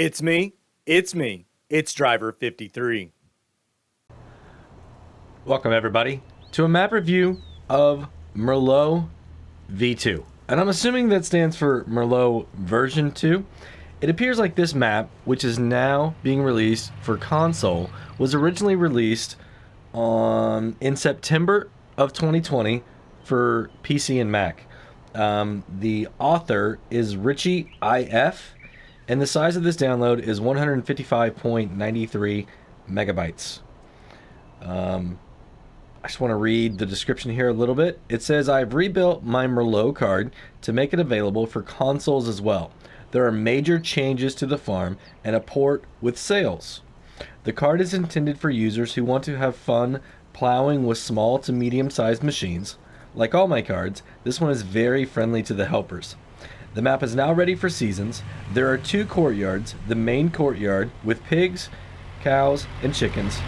It's me. It's me. It's driver 53. Welcome everybody to a map review of Merlot V2. And I'm assuming that stands for Merlot version 2. It appears like this map, which is now being released for console, was originally released in September of 2020 for PC and Mac. The author is RitchiF, and the size of this download is 155.93 megabytes. I just want to read the description here a little bit. It says, I've rebuilt my Merlot card to make it available for consoles as well. There are major changes to the farm and a port with sales. The card is intended for users who want to have fun plowing with small to medium-sized machines. Like all my cards, this one is very friendly to the helpers. The map is now ready for seasons. There are 2 courtyards, the main courtyard with pigs, cows, and chickens,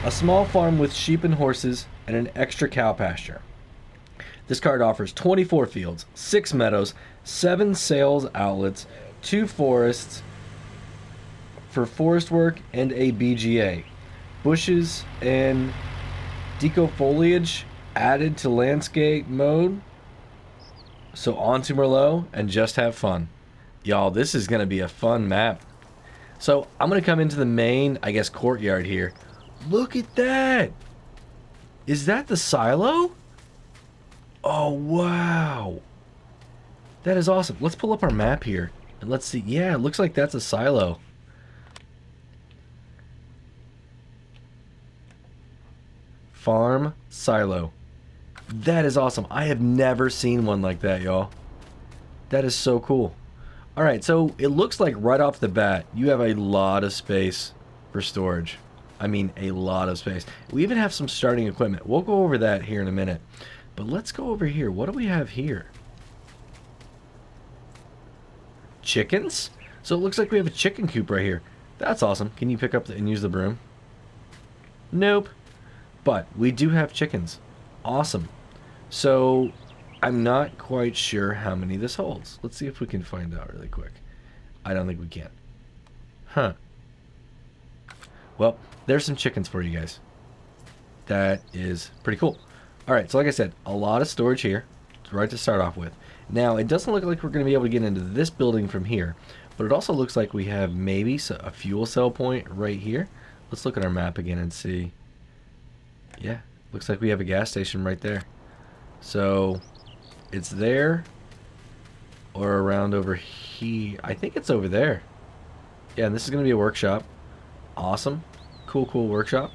a small farm with sheep and horses, and an extra cow pasture. This card offers 24 fields, 6 meadows, 7 sales outlets, 2 forests for forest work, and a BGA. Bushes and deco foliage added to landscape mode. So on to Merlot and just have fun. Y'all, this is going to be a fun map. So I'm going to come into the main, I guess, courtyard here. Look at that! Is that the silo? Oh, wow. That is awesome. Let's pull up our map here. And let's see. Yeah, it looks like that's a silo. Farm silo. That is awesome. I have never seen one like that, y'all. That is so cool. Alright, so it looks like right off the bat, you have a lot of space for storage. I mean, a lot of space. We even have some starting equipment. We'll go over that here in a minute. But let's go over here. What do we have here? Chickens? So it looks like we have a chicken coop right here. That's awesome. Can you pick up and use the broom? Nope. But we do have chickens. Awesome. So I'm not quite sure how many this holds. Let's see if we can find out really quick. I don't think we can. Huh. Well, there's some chickens for you guys. That is pretty cool. Alright, so like I said, a lot of storage here, right to start off with. Now, it doesn't look like we're going to be able to get into this building from here, but it also looks like we have maybe a fuel cell point right here. Let's look at our map again and see. Yeah, looks like we have a gas station right there. So, it's there or around over here. I think it's over there. Yeah, and this is going to be a workshop. Awesome. Cool workshop.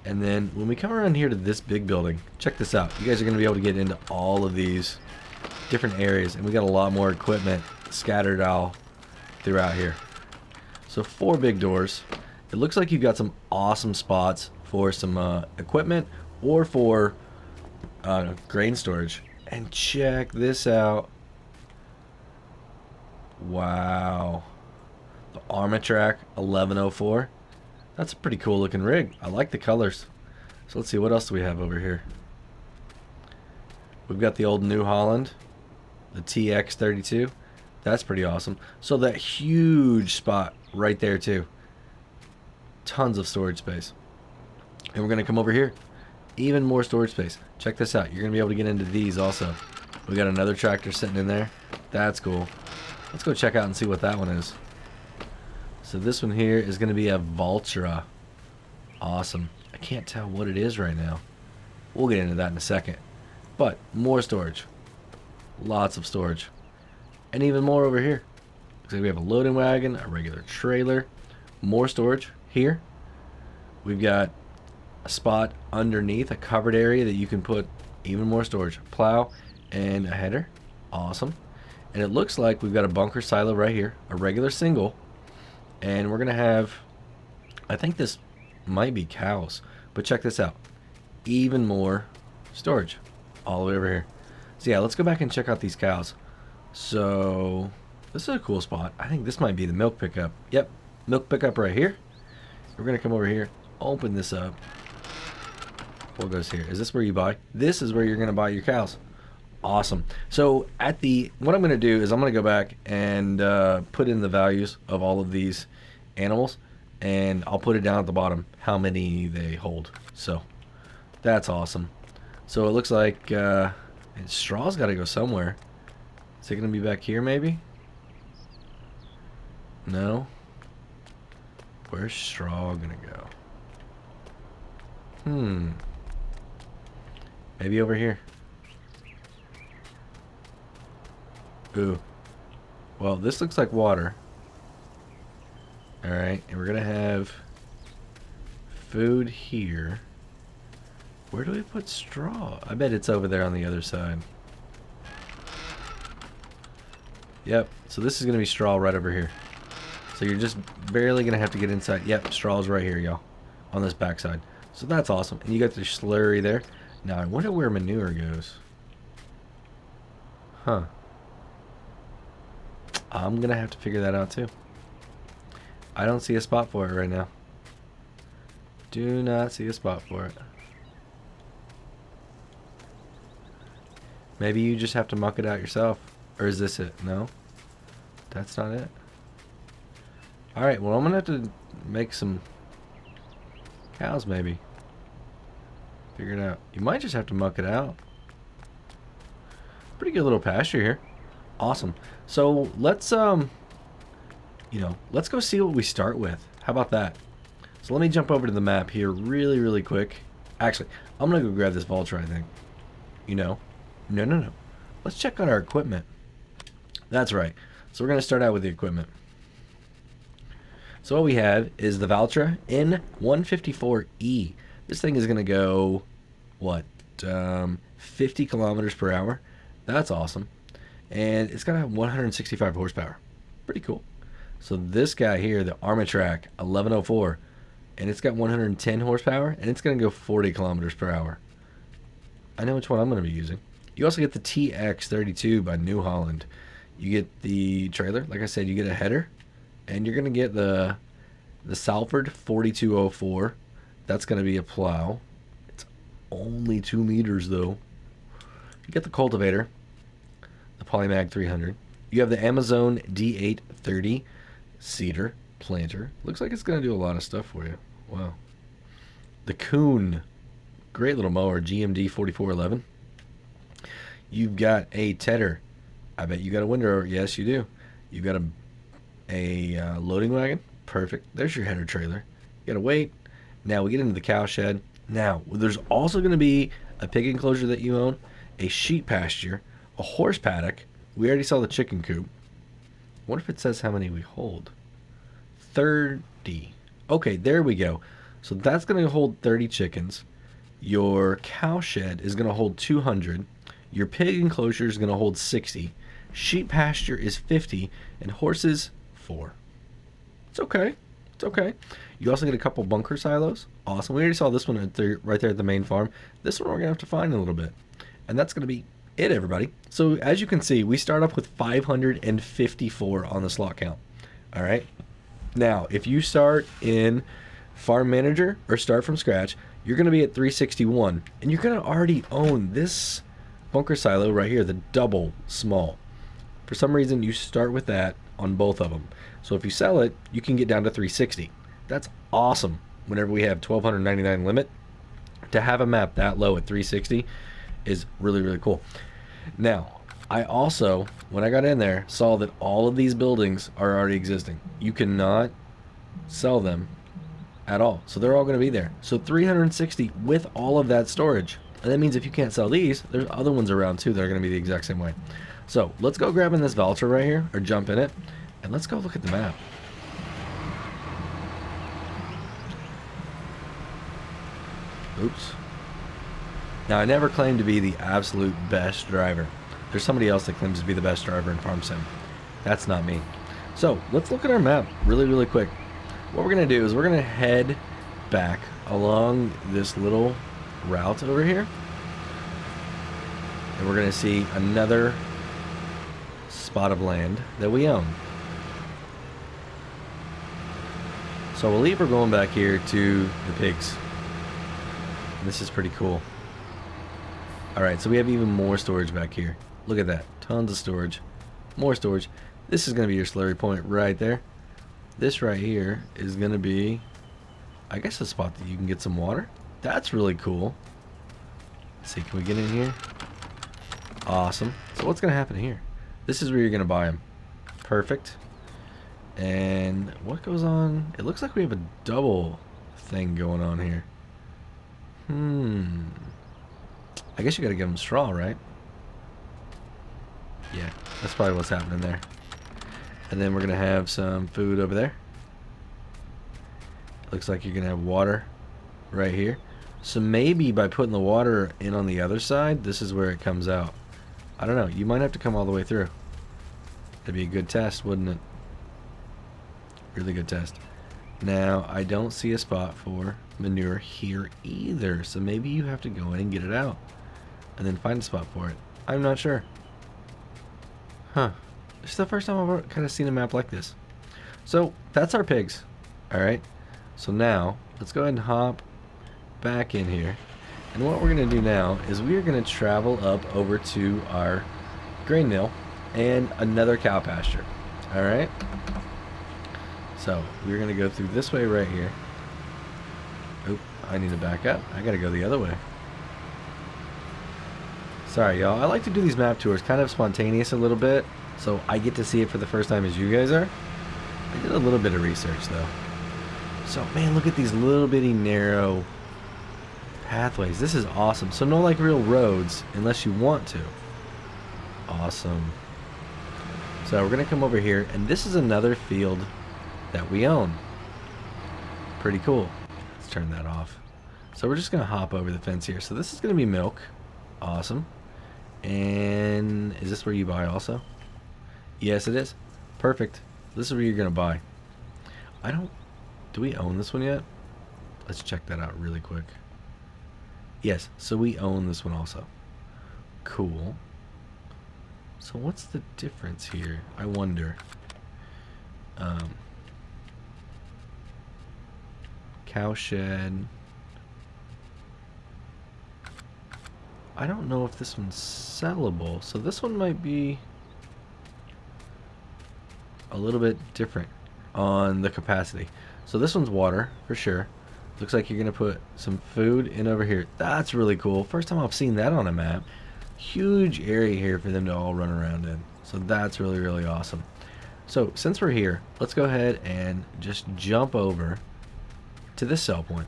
And then when we come around here to this big building, check this out. You guys are going to be able to get into all of these different areas, and we got a lot more equipment scattered all throughout here. So 4 big doors. It looks like you've got some awesome spots for some equipment or for grain storage. And check this out. Wow. The Armatrack 1104. That's a pretty cool looking rig. I like the colors. So let's see, what else do we have over here? We've got the old New Holland, the TX32. That's pretty awesome. So that huge spot right there too. Tons of storage space. And we're going to come over here. Even more storage space. Check this out. You're going to be able to get into these also. We got another tractor sitting in there. That's cool. Let's go check out and see what that one is. So this one here is going to be a Valtra. Awesome. I can't tell what it is right now. We'll get into that in a second. But more storage. Lots of storage. And even more over here. Looks like we have a loading wagon, a regular trailer. More storage here. We've got a spot underneath, a covered area that you can put even more storage. Plow and a header. Awesome. And it looks like we've got a bunker silo right here. A regular single. And we're going to have, I think this might be cows, but check this out. Even more storage all the way over here. So yeah, let's go back and check out these cows. So this is a cool spot. I think this might be the milk pickup. Yep, milk pickup right here. We're going to come over here, open this up. What goes here? Is this where you buy? This is where you're going to buy your cows. Awesome. So what I'm going to do is I'm going to go back and put in the values of all of these animals, and I'll put it down at the bottom how many they hold. So that's awesome. So it looks like straw's got to go somewhere. Is it going to be back here maybe? No. Where's straw going to go? Maybe over here. Ooh. Well, this looks like water. Alright, and we're gonna have food here. Where do we put straw? I bet it's over there on the other side. Yep, so this is gonna be straw right over here. So you're just barely gonna have to get inside. Yep, straw's right here, y'all. On this backside. So that's awesome. And you got the slurry there. Now I wonder where manure goes. Huh. I'm gonna have to figure that out too. I don't see a spot for it right now. Do not see a spot for it. Maybe you just have to muck it out yourself. Or is this it? No? That's not it? Alright, well I'm gonna have to make some cows maybe. Figure it out. You might just have to muck it out. Pretty good little pasture here. Awesome. So let's let's go see what we start with. How about that? So let me jump over to the map here really quick. Actually, I'm gonna go grab this vulture, I think. No. Let's check out our equipment. That's right. So we're gonna start out with the equipment. So what we have is the Valtra N154E. This thing is gonna go what? 50 kilometers per hour. That's awesome. And it's gonna have 165 horsepower. Pretty cool. So this guy here, the Armatrack 1104, and it's got 110 horsepower, and it's gonna go 40 kilometers per hour. I know which one I'm gonna be using. You also get the TX32 by New Holland. You get the trailer, like I said, you get a header, and you're gonna get the Salford 4204. That's gonna be a plow. It's only 2 meters though. You get the cultivator, the Polymag 300. You have the Amazon D830 seeder planter. Looks like it's going to do a lot of stuff for you. Wow. The Kuhn, great little mower, GMD 4411. You've got a tedder. I bet you got a windrower. Yes, you do. You've got a loading wagon. Perfect. There's your header trailer. You got to wait. Now we get into the cow shed. Now, there's also going to be a pig enclosure that you own, a sheep pasture, a horse paddock. We already saw the chicken coop. What if it says how many we hold? 30. Okay, there we go. So that's going to hold 30 chickens. Your cow shed is going to hold 200. Your pig enclosure is going to hold 60. Sheep pasture is 50. And horses, 4. It's okay. It's okay. You also get a couple bunker silos. Awesome. We already saw this one right there at the main farm. This one we're going to have to find in a little bit. And that's going to be it, everybody. So as you can see, we start off with 554 on the slot count. All right. Now, if you start in Farm Manager or start from scratch, you're going to be at 361. And you're going to already own this bunker silo right here, the double small. For some reason, you start with that on both of them. So if you sell it, you can get down to 360. That's awesome. Whenever we have 1299 limit, to have a map that low at 360 is really cool. Now, I also, when I got in there, saw that all of these buildings are already existing. You cannot sell them at all. So they're all going to be there. So 360 with all of that storage. And that means if you can't sell these, there's other ones around too that are going to be the exact same way. So let's go grab in this Valtra right here, or jump in it, and let's go look at the map. Oops. Now, I never claimed to be the absolute best driver. There's somebody else that claims to be the best driver in Farm Sim. That's not me. So, let's look at our map really quick. What we're going to do is we're going to head back along this little route over here. And we're going to see another spot of land that we own. So, I believe we're going back here to the pigs. This is pretty cool. Alright, so we have even more storage back here. Look at that. Tons of storage. More storage. This is going to be your slurry point right there. This right here is going to be, I guess, a spot that you can get some water. That's really cool. Let's see, can we get in here? Awesome. So what's going to happen here? This is where you're going to buy them. Perfect. And what goes on? It looks like we have a double thing going on here. I guess you got to give them straw, right? Yeah, that's probably what's happening there. And then we're going to have some food over there. Looks like you're going to have water right here. So maybe by putting the water in on the other side, this is where it comes out. I don't know. You might have to come all the way through. That'd be a good test, wouldn't it? Really good test. Now, I don't see a spot for manure here either. So maybe you have to go in and get it out. And then find a spot for it. I'm not sure. Huh. This is the first time I've kind of seen a map like this. So, that's our pigs. Alright. So now, let's go ahead and hop back in here. And what we're going to do now is we are going to travel up over to our grain mill and another cow pasture. Alright. So, we're going to go through this way right here. Oop, I need to back up. I got to go the other way. Sorry, y'all. I like to do these map tours kind of spontaneous a little bit, so I get to see it for the first time as you guys are. I did a little bit of research, though. So, man, look at these little bitty narrow pathways. This is awesome. So, no, like, real roads, unless you want to. Awesome. So, we're going to come over here, and this is another field that we own. Pretty cool. Let's turn that off. So, we're just going to hop over the fence here. So, this is going to be milk. Awesome. And is this where you buy also? Yes, it is. Perfect. This is where you're going to buy. Do we own this one yet? Let's check that out really quick. Yes, so we own this one also. Cool. So what's the difference here? I wonder. Cow shed. I don't know if this one's sellable, so this one might be a little bit different on the capacity. So this one's water, for sure. Looks like you're going to put some food in over here. That's really cool. First time I've seen that on a map. Huge area here for them to all run around in. So that's really, really awesome. So since we're here, let's go ahead and just jump over to this sell point.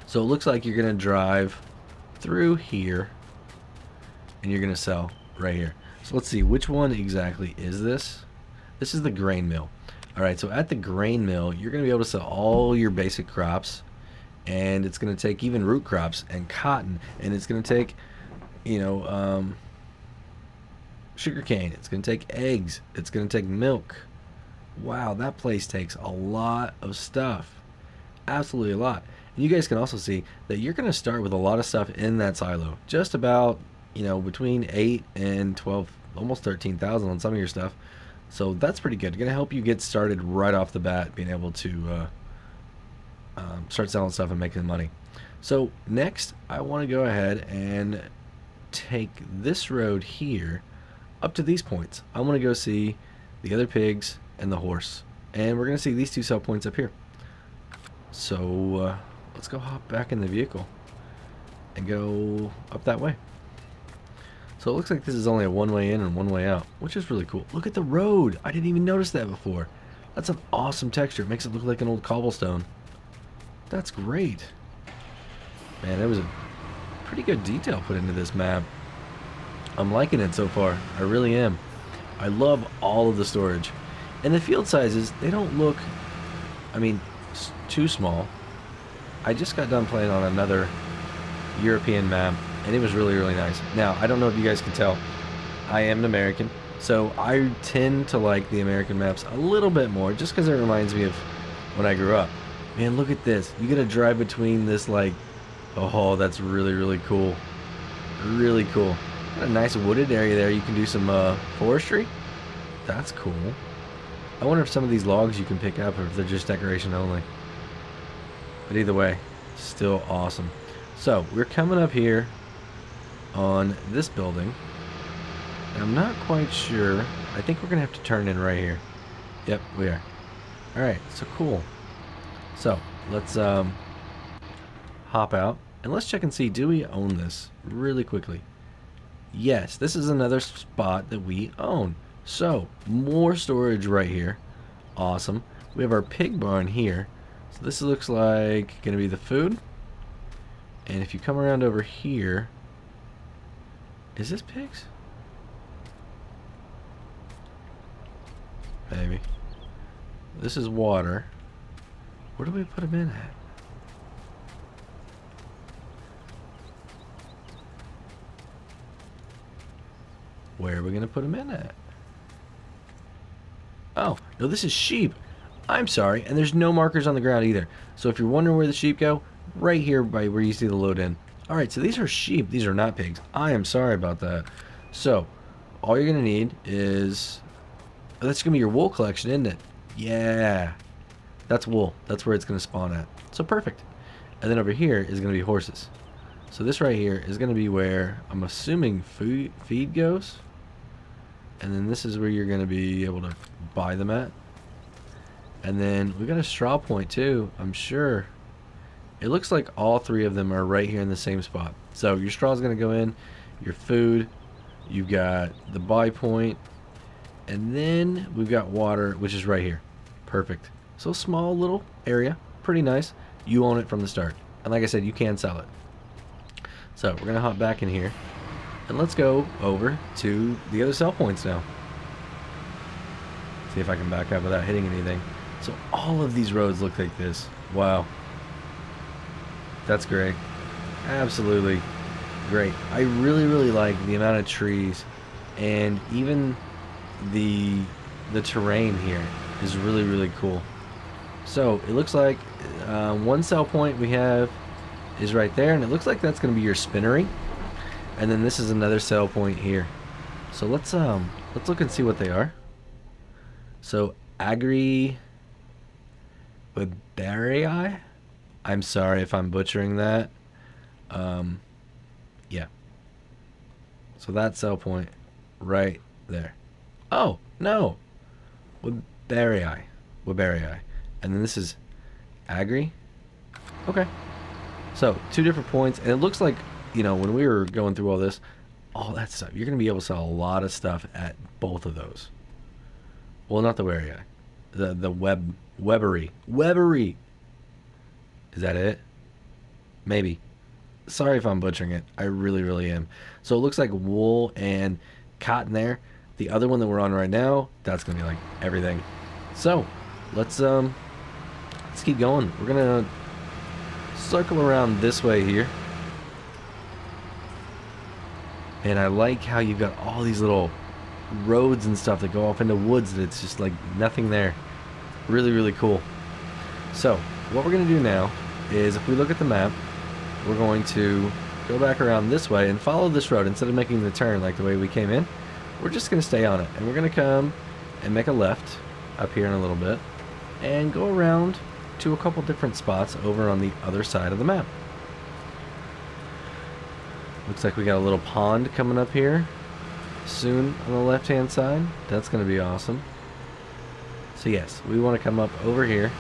So it looks like you're going to drive through here and you're going to sell right here. So let's see, which one exactly is this? This is the grain mill. Alright, so at the grain mill, you're going to be able to sell all your basic crops, and it's going to take even root crops and cotton, and it's going to take, you know, sugar cane. It's going to take eggs. It's going to take milk. Wow, that place takes a lot of stuff. Absolutely a lot. And you guys can also see that you're going to start with a lot of stuff in that silo. Just about, you know, between 8 and 12, almost 13,000 on some of your stuff. So that's pretty good. It's going to help you get started right off the bat, being able to start selling stuff and making money. So next, I want to go ahead and take this road here up to these points. I want to go see the other pigs and the horse. And we're going to see these two sell points up here. So let's go hop back in the vehicle and go up that way. So it looks like this is only a one-way in and one-way out, which is really cool. Look at the road. I didn't even notice that before. That's an awesome texture. It makes it look like an old cobblestone. That's great. Man, there was a pretty good detail put into this map. I'm liking it so far. I really am. I love all of the storage. And the field sizes, they don't look, I mean, too small. I just got done playing on another European map, and it was really, really nice. Now, I don't know if you guys can tell, I am an American, so I tend to like the American maps a little bit more, just because it reminds me of when I grew up. Man, look at this. You gotta drive between this, like, oh, that's really, really cool. Really cool. Got a nice wooded area there. You can do some forestry. That's cool. I wonder if some of these logs you can pick up or if they're just decoration only. But either way, still awesome. So we're coming up here on this building. And I'm not quite sure. I think we're gonna have to turn in right here. Yep, we are. Alright, so cool. So let's hop out and let's check and see, do we own this really quickly? Yes, this is another spot that we own. So more storage right here. Awesome. We have our pig barn here. So this looks like gonna be the food. And if you come around over here, is this pigs? Maybe. This is water. Where do we put them in at? Where are we going to put them in at? Oh, no, this is sheep. I'm sorry. And there's no markers on the ground either. So if you're wondering where the sheep go, right here by where you see the load in. Alright, so these are sheep. These are not pigs. I am sorry about that. So, all you're going to need is... that's going to be your wool collection, isn't it? Yeah. That's wool. That's where it's going to spawn at. So perfect. And then over here is going to be horses. So this right here is going to be where I'm assuming feed goes. And then this is where you're going to be able to buy them at. And then we got a straw point too, I'm sure. It looks like all three of them are right here in the same spot. So your straw is going to go in, your food, you've got the buy point, and then we've got water, which is right here. Perfect. So small little area, pretty nice. You own it from the start. And like I said, you can sell it. So we're going to hop back in here. And let's go over to the other sell points now. See if I can back up without hitting anything. So all of these roads look like this. Wow. That's great. Absolutely great. I really, really like the amount of trees. And even the terrain here is really, really cool. So it looks like one sell point we have is right there. And it looks like that's going to be your spinnery. And then this is another sell point here. So let's look and see what they are. So Agri with Barrii. I'm sorry if I'm butchering that. Yeah. So that sell point right there. Oh no, with Barrii. And then this is Agri. Okay. So 2 different points, and it looks like, you know, when we were going through all this, all that stuff, you're going to be able to sell a lot of stuff at both of those. Well, not the Barrii. The Webbery. Is that it? Maybe. Sorry if I'm butchering it. I really, really am. So it looks like wool and cotton there. The other one that we're on right now, that's going to be like everything. So, let's keep going. We're going to circle around this way here. And I like how you've got all these little roads and stuff that go off into woods that it's just like nothing there. Really, really cool. So, what we're going to do now is, if we look at the map, we're going to go back around this way and follow this road. Instead of making the turn like the way we came in, we're just going to stay on it. And we're going to come and make a left up here in a little bit and go around to a couple different spots over on the other side of the map. Looks like we got a little pond coming up here soon on the left hand side. That's going to be awesome. So yes, we want to come up over here.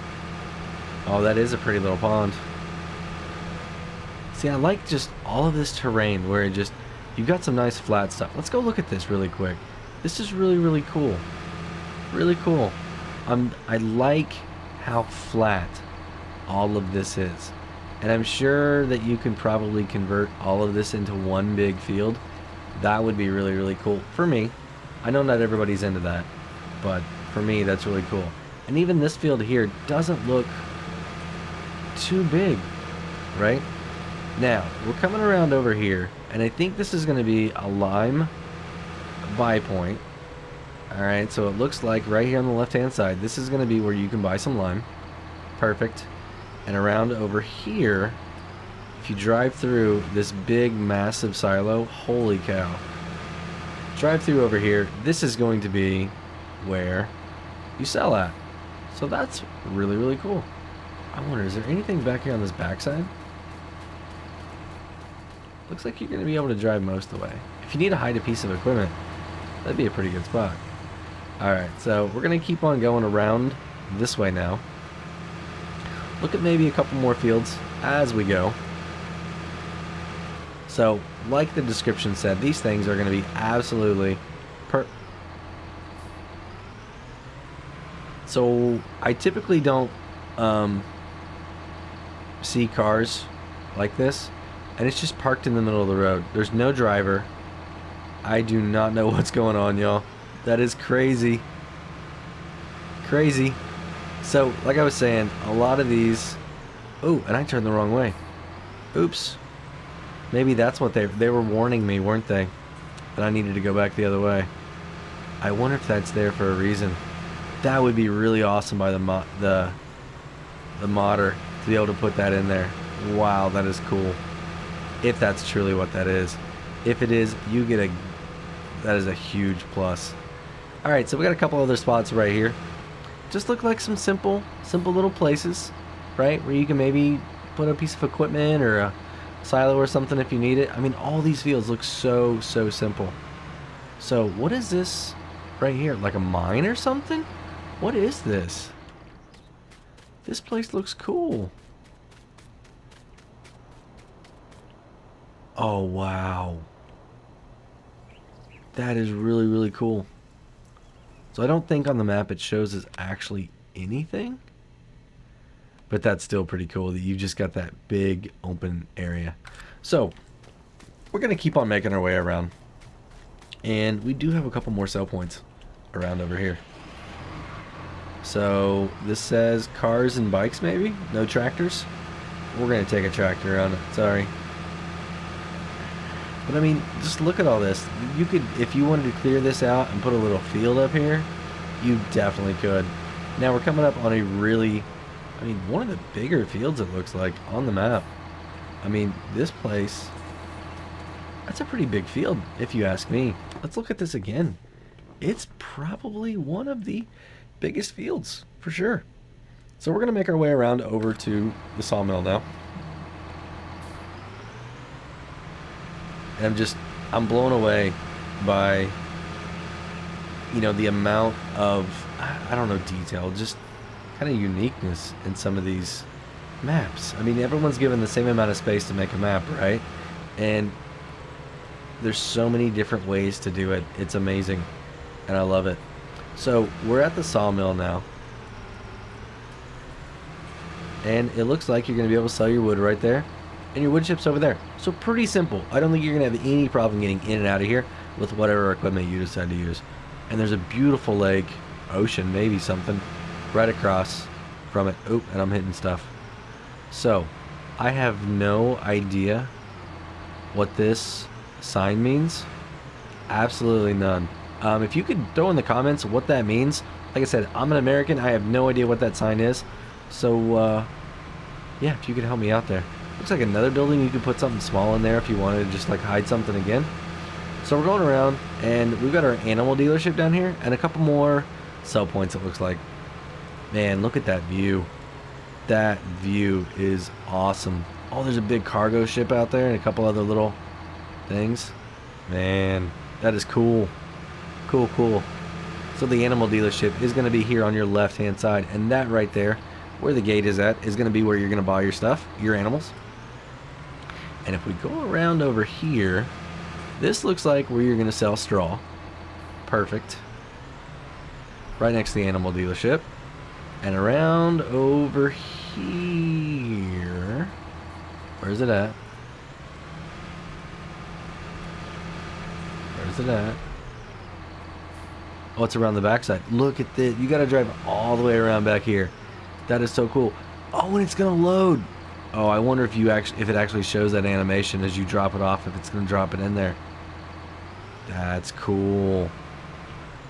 Oh, that is a pretty little pond. See, I like just all of this terrain where it just, you've got some nice flat stuff. Let's go look at this really quick. This is really, really cool. Really cool. I like how flat all of this is. And I'm sure that you can probably convert all of this into one big field. That would be really, really cool for me. I know not everybody's into that, but for me, that's really cool. And even this field here doesn't look too big, right? Now, we're coming around over here, and I think this is going to be a lime buy point. Alright, so it looks like right here on the left-hand side, this is going to be where you can buy some lime. Perfect. And around over here, if you drive through this big, massive silo, holy cow. Drive through over here, this is going to be where you sell at. So that's really, really cool. I wonder, is there anything back here on this backside? looks like you're going to be able to drive most of the way. If you need to hide a piece of equipment, that'd be a pretty good spot. Alright, so we're going to keep on going around this way now. Look at maybe a couple more fields as we go. So, like the description said, these things are going to be absolutely So, I typically don't see cars like this, and it's just parked in the middle of the road. There's no driver. I do not know what's going on, y'all. That is crazy. Crazy. So, like I was saying, a lot of these... Oh, and I turned the wrong way. Oops. Maybe that's what they were warning me, weren't they? That I needed to go back the other way. I wonder if that's there for a reason. That would be really awesome by the modder to be able to put that in there. Wow, that is cool. If that's truly what that is. If it is, you get a... That is a huge plus. Alright, so we got a couple other spots right here. Just look like some simple little places, right? Where you can maybe put a piece of equipment or a silo or something if you need it. I mean, all these fields look so simple. So, what is this right here? Like a mine or something? What is this? This place looks cool. Oh, wow. That is really cool. So I don't think on the map it shows us actually anything. But that's still pretty cool that you just got that big open area. So, we're going to keep on making our way around. And we do have a couple more sell points around over here. So, this says cars and bikes maybe? No tractors? We're going to take a tractor on it. Sorry. But I mean, just look at all this. You could, if you wanted to clear this out and put a little field up here, you definitely could. Now we're coming up on a really, I mean, one of the bigger fields it looks like on the map. I mean, this place, that's a pretty big field if you ask me. Let's look at this again. It's probably one of the biggest fields for sure. So we're going to make our way around over to the sawmill now. And I'm blown away by, you know, the amount of, I don't know, detail, just kind of uniqueness in some of these maps. I mean, everyone's given the same amount of space to make a map, right? And there's so many different ways to do it. It's amazing. And I love it. So, we're at the sawmill now. And it looks like you're going to be able to sell your wood right there. And your wood chips over there. So pretty simple. I don't think you're going to have any problem getting in and out of here with whatever equipment you decide to use. And there's a beautiful lake, ocean, maybe something, right across from it. Oop, and I'm hitting stuff. So, I have no idea what this sign means. Absolutely none. If you could throw in the comments what that means. Like I said, I'm an American. I have no idea what that sign is. So, yeah, if you could help me out there. Looks like another building. You could put something small in there if you wanted to just like hide something again. So we're going around and we've got our animal dealership down here and a couple more sell points it looks like. Man, look at that view. That view is awesome. Oh, there's a big cargo ship out there and a couple other little things. Man, that is cool. Cool. So the animal dealership is going to be here on your left hand side, and that right there where the gate is at is going to be where you're going to buy your stuff, your animals. And if we go around over here, this looks like where you're going to sell straw. Perfect. Right next to the animal dealership. And around over here. Where's it at? Where's it at? Oh, it's around the backside. Look at this. You got to drive all the way around back here. That is so cool. Oh, and it's going to load. Oh, I wonder if it actually shows that animation as you drop it off, if it's going to drop it in there. That's cool.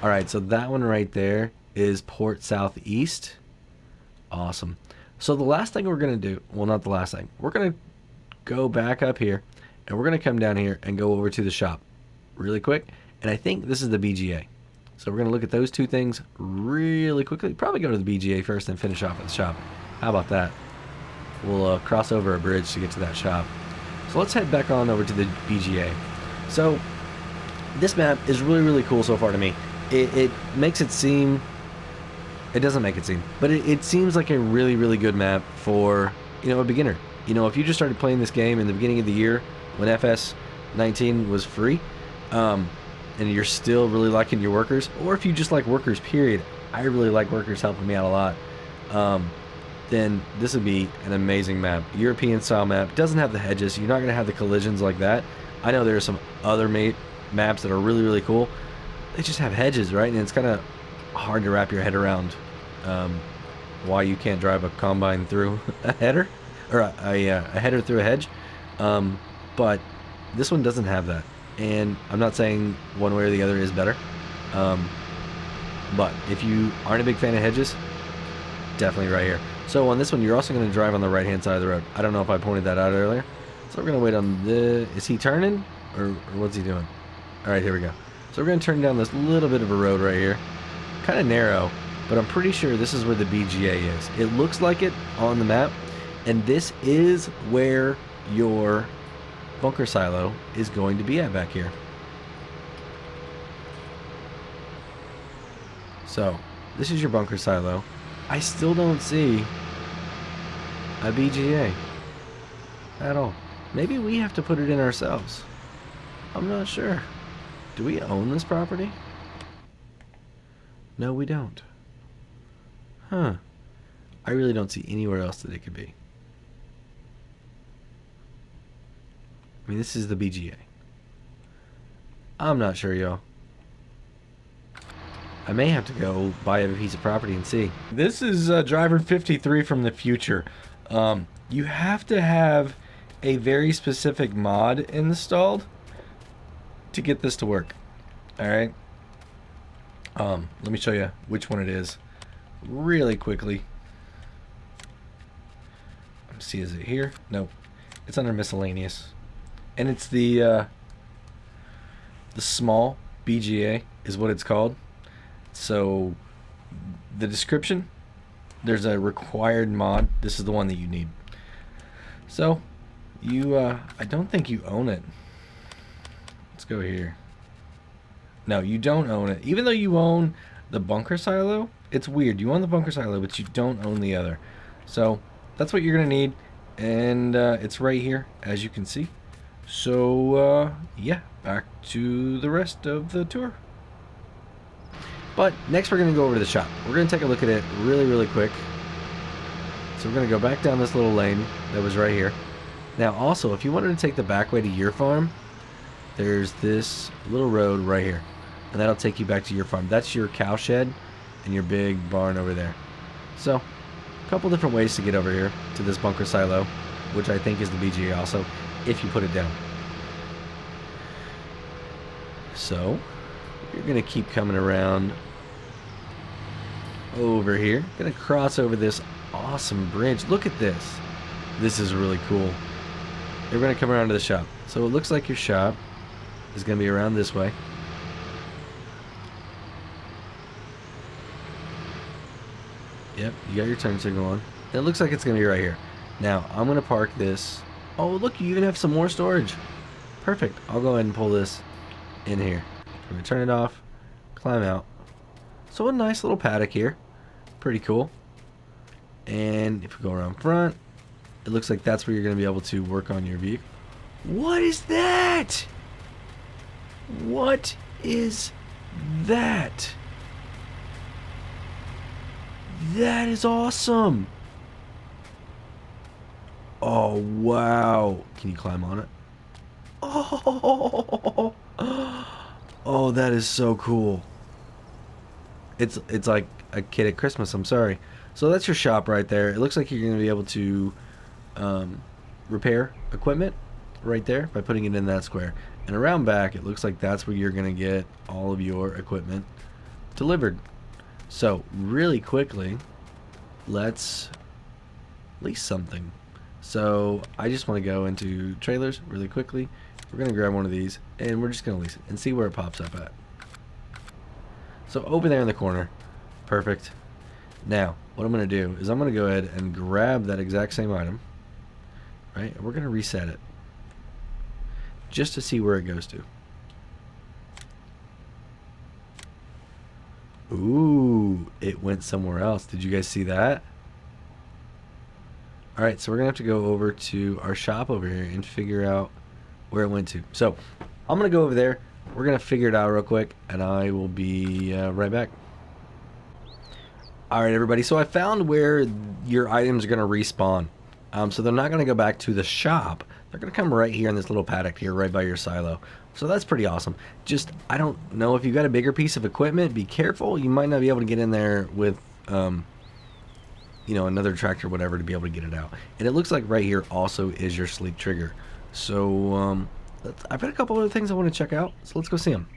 All right, so that one right there is Port Southeast. Awesome. So the last thing we're going to do, well, not the last thing. We're going to go back up here, and we're going to come down here and go over to the shop really quick. And I think this is the BGA. So we're going to look at those two things really quickly. Probably go to the BGA first and finish off at the shop. How about that? We'll cross over a bridge to get to that shop. So So let's head back on over to the BGA. So this map is really, really cool so far to me. It makes it seem... It doesn't make it seem, but it seems like a really, really good map for, you know, a beginner. You know, if you just started playing this game in the beginning of the year when FS19 was free, and you're still really liking your workers, or if you just like workers, period. I really like workers helping me out a lot. Then this would be an amazing map. European style map. Doesn't have the hedges. You're not going to have the collisions like that. I know there are some other maps that are really, really cool. They just have hedges, right? And it's kind of hard to wrap your head around why you can't drive a combine through a header, or a header through a hedge. But this one doesn't have that. And I'm not saying one way or the other is better. But if you aren't a big fan of hedges, definitely right here. So on this one, you're also going to drive on the right-hand side of the road. I don't know if I pointed that out earlier. So we're going to wait on the... Is he turning? Or what's he doing? All right, here we go. So we're going to turn down this little bit of a road right here. Kind of narrow, but I'm pretty sure this is where the BGA is. It looks like it on the map. And this is where your bunker silo is going to be at back here. So this is your bunker silo. I still don't see a BGA at all. Maybe we have to put it in ourselves. I'm not sure. Do we own this property? No, we don't. Huh. I really don't see anywhere else that it could be. I mean, this is the BGA. I'm not sure, y'all. I may have to go buy a piece of property and see. This is driver 53 from the future. You have to have a very specific mod installed to get this to work. All right. Let me show you which one it is really quickly. Let's see, is it here? Nope. It's under miscellaneous. And it's the small BGA is what it's called. So the description, there's a required mod. This is the one that you need. So you I don't think you own it. Let's go here. No, you don't own it. Even though you own the bunker silo, it's weird. You own the bunker silo, but you don't own the other. So that's what you're gonna need, and it's right here, as you can see. So yeah, back to the rest of the tour. But next we're going to go over to the shop. We're going to take a look at it really, really quick. So we're going to go back down this little lane that was right here. Now also, if you wanted to take the back way to your farm, there's this little road right here. And that'll take you back to your farm. That's your cow shed and your big barn over there. So, a couple different ways to get over here to this bunker silo, which I think is the BGA also, if you put it down. So, you're going to keep coming around over here. Gonna cross over this awesome bridge. Look at this. This is really cool. You're gonna come around to the shop. So it looks like your shop is gonna be around this way. Yep, you got your turn signal on. It looks like it's gonna be right here. Now I'm gonna park this. Oh look, you even have some more storage. Perfect. I'll go ahead and pull this in here. I'm gonna turn it off, climb out. So a nice little paddock here. Pretty cool. And if we go around front, it looks like that's where you're going to be able to work on your vehicle. What is that? What is that? That is awesome. Oh, wow. Can you climb on it? Oh, oh, that is so cool. It's like a kid at Christmas, I'm sorry. So that's your shop right there. It looks like you're going to be able to repair equipment right there by putting it in that square. And around back, it looks like that's where you're going to get all of your equipment delivered. So really quickly, let's lease something. So I just want to go into trailers really quickly. We're going to grab one of these and we're just going to lease it and see where it pops up at. So over there in the corner. Perfect. Now, what I'm going to do is I'm going to go ahead and grab that exact same item. Right? And we're going to reset it. just to see where it goes to. Ooh, it went somewhere else. Did you guys see that? Alright, so we're going to have to go over to our shop over here and figure out where it went to. So, I'm going to go over there. We're going to figure it out real quick, and I will be right back. Alright, everybody, so I found where your items are going to respawn. So they're not going to go back to the shop. They're going to come right here in this little paddock here, right by your silo. So that's pretty awesome. Just, I don't know if you've got a bigger piece of equipment, be careful. You might not be able to get in there with, you know, another tractor or whatever to be able to get it out. And it looks like right here also is your sleep trigger. So, I've got a couple other things I want to check out. So let's go see them.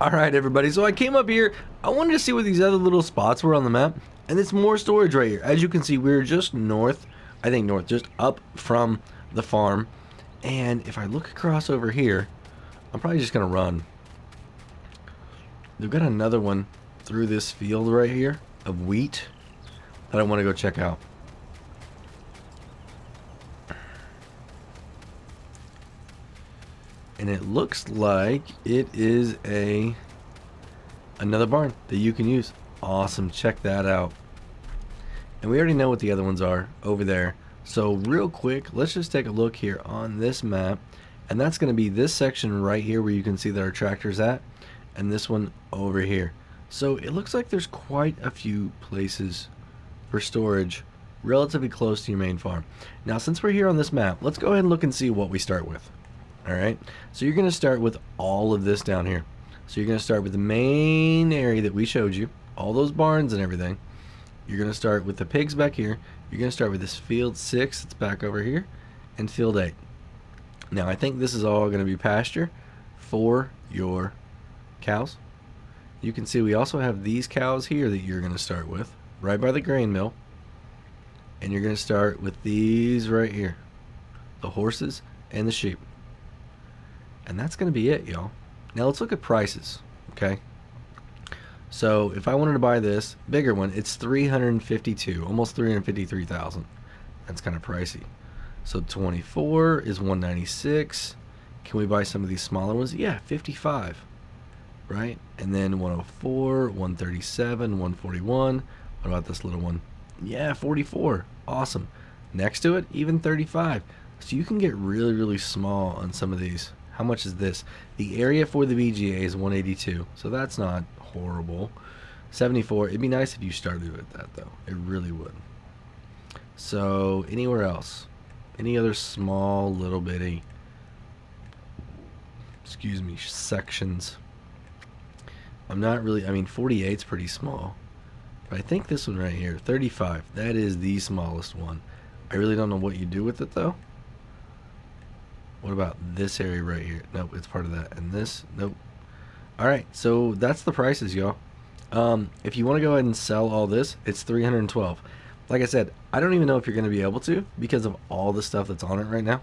Alright, everybody, so I came up here. I wanted to see what these other little spots were on the map. And it's more storage right here. As you can see, we're just north, I think north, just up from the farm. And if I look across over here, I'm probably just going to run. They've got another one through this field right here of wheat that I want to go check out. And it looks like it is another barn that you can use. Awesome, check that out. And we already know what the other ones are over there. So real quick, let's just take a look here on this map. And that's going to be this section right here where you can see that our tractor's at. And this one over here. So it looks like there's quite a few places for storage relatively close to your main farm. Now since we're here on this map, let's go ahead and look and see what we start with. Alright, so you're going to start with all of this down here. So you're going to start with the main area that we showed you, all those barns and everything. You're going to start with the pigs back here. You're going to start with this field 6 that's back over here, and field 8. Now I think this is all going to be pasture for your cows. You can see we also have these cows here that you're going to start with, right by the grain mill. And you're going to start with these right here, the horses and the sheep. And that's going to be it, y'all. Now let's look at prices, okay? So if I wanted to buy this bigger one, it's 352, almost 353,000. That's kind of pricey. So 24 is 196. Can we buy some of these smaller ones? Yeah, 55, right? And then 104, 137, 141. What about this little one? Yeah, 44. Awesome. Next to it, even 35. So you can get really, really small on some of these. How much is this? The area for the BGA is 182, so that's not horrible. 74. It'd be nice if you started with that, though. It really would. So, anywhere else? Any other small, little bitty, excuse me, sections? I'm not really, I mean, 48's pretty small. But I think this one right here, 35, that is the smallest one. I really don't know what you do with it, though. What about this area right here? Nope, it's part of that. And this, nope. Alright, so that's the prices, y'all. If you want to go ahead and sell all this, it's 312. Like I said, I don't even know if you're going to be able to because of all the stuff that's on it right now.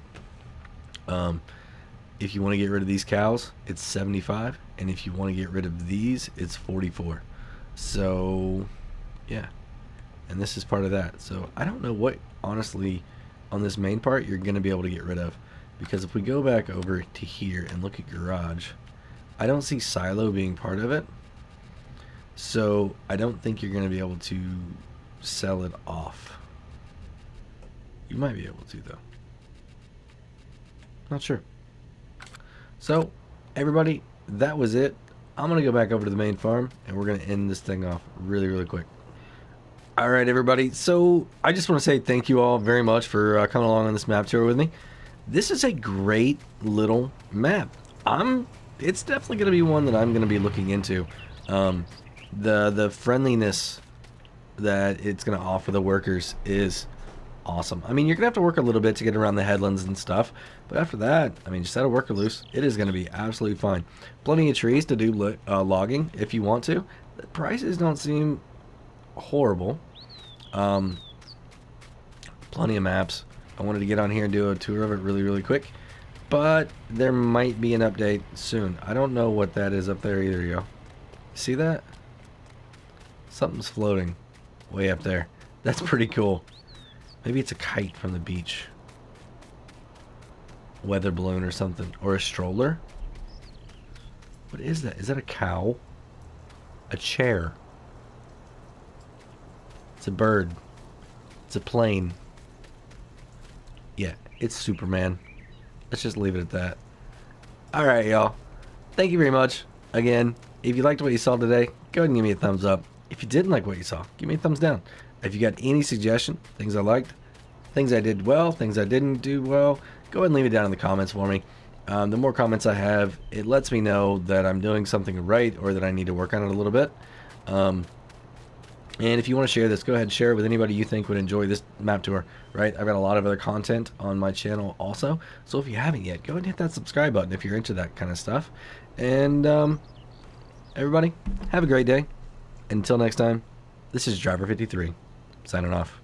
If you want to get rid of these cows, it's 75. And if you want to get rid of these, it's 44. So, yeah. And this is part of that. So, I don't know what, honestly, on this main part, you're going to be able to get rid of. Because if we go back over to here and look at garage, I don't see silo being part of it. So I don't think you're going to be able to sell it off. You might be able to, though. Not sure. So, everybody, that was it. I'm going to go back over to the main farm, and we're going to end this thing off really, really quick. Alright, everybody. So, I just want to say thank you all very much for coming along on this map tour with me. This is a great little map. It's definitely going to be one that I'm going to be looking into. The friendliness that it's going to offer the workers is awesome. I mean, you're going to have to work a little bit to get around the headlands and stuff. But after that, I mean, just set a worker loose. It is going to be absolutely fine. Plenty of trees to do logging if you want to. The prices don't seem horrible. Plenty of maps. I wanted to get on here and do a tour of it really, really quick. But there might be an update soon. I don't know what that is up there either, yo. See that? Something's floating way up there. That's pretty cool. Maybe it's a kite from the beach. weather balloon or something. Or a stroller. What is that? Is that a cow? A chair. It's a bird. It's a plane. Yeah, it's Superman. Let's just leave it at that. Alright, y'all. Thank you very much. Again, if you liked what you saw today, go ahead and give me a thumbs up. If you didn't like what you saw, give me a thumbs down. If you got any suggestion, things I liked, things I did well, things I didn't do well, go ahead and leave it down in the comments for me. The more comments I have, it lets me know that I'm doing something right or that I need to work on it a little bit. And if you want to share this, go ahead and share it with anybody you think would enjoy this map tour, right? I've got a lot of other content on my channel also. So if you haven't yet, go ahead and hit that subscribe button if you're into that kind of stuff. And everybody, have a great day. Until next time, this is Driver 53, signing off.